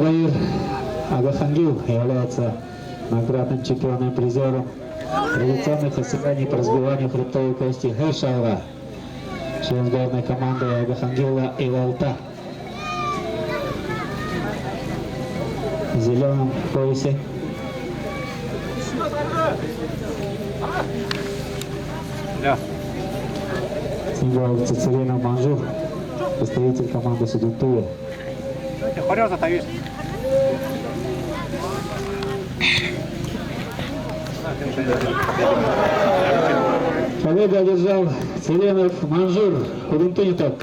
Жабаир Агахангил является наградным чемпионом и призером традиционных состязаний по разбиванию хребтовой кости Хэшалва, член сборной команды Агахангила и Волта. В зеленом поясе Символ Цицерина Манжур, представитель команды Судунтуя. Победу одержал Селенов Манжур, Кудунтуниток.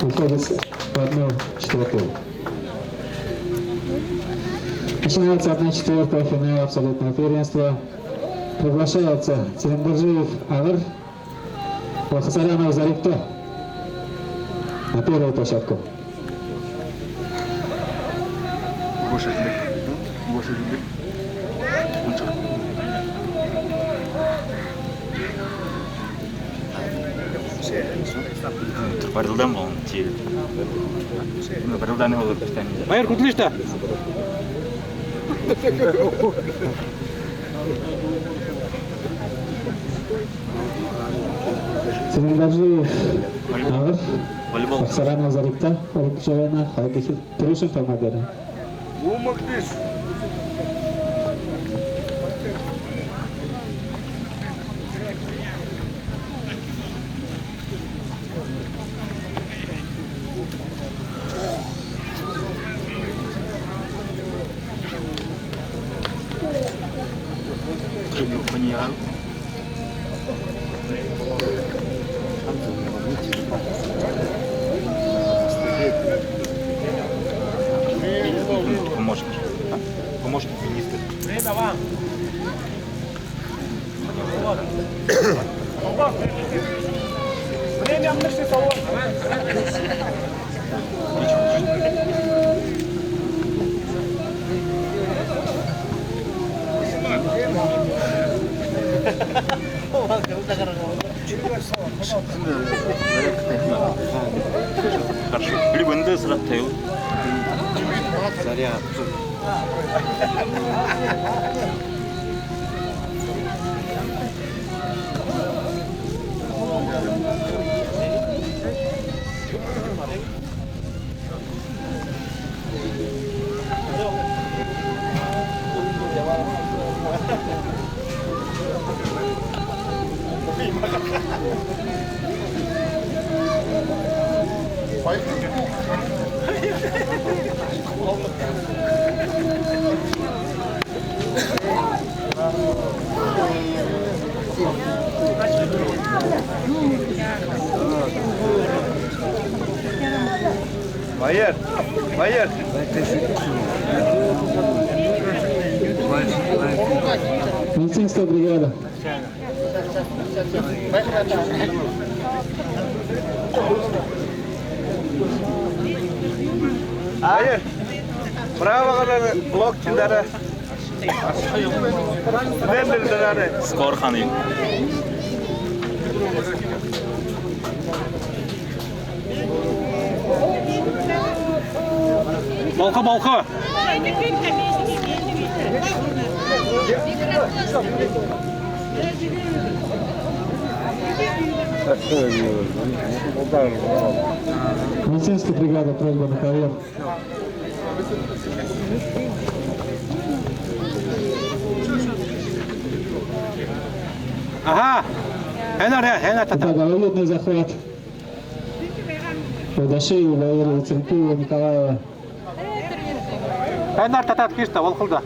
Уходит в 1/4. Начинается 1/4 финала абсолютного первенства. Приглашается Целенбуржиев Авр, Хасарянов Зарикто на первую площадку. Terpadildan mı onun tiyeli? Terpadildan ne olur istemiyor. Hayır kurtuluş da. Целенбуржиев Авр, Хасарянов Зарикто, Олимпичевена, Халкихи, Трушин помогали. Помощник министра. Время мышцы салон. Хорошо. Либо НД сразу таю. Заряд. Байер, Байер. Медицинская бригада. Байер. Браво, блок чендара. Skor hanım. Balka balka. Медицинская бригада, просьба на ковер. Ага. Хенар. Головоломный захват. Подошеева, Валерия Церкуева, Николаева. Хенар татат кишта, волхылда.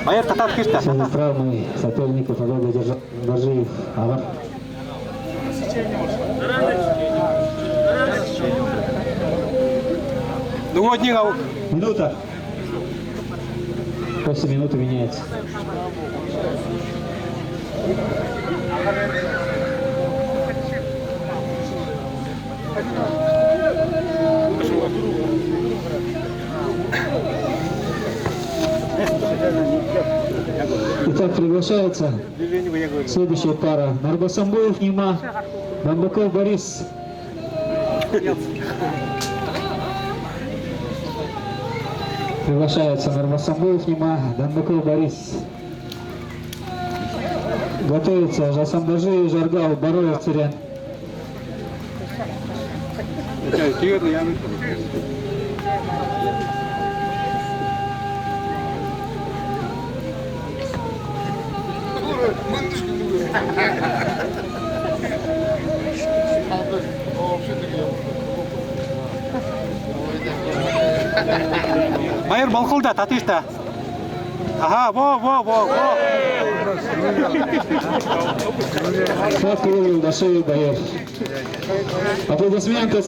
Майор татат кишта. С травмой соперников Олега Держиев, Авар. Минута. После минуты меняется. Итак, приглашается следующая пара. Нарбасамбуев Нима, Бамбаков Борис. Приглашается Нарбасамбуев Нима, Бамбаков Борис. Готовится Жасамбажи, Жаргал, Бароев, Цирян. Байыр балқылда, татишта. Ага, во. Факт вывел до шеи боев. Аплодисменты.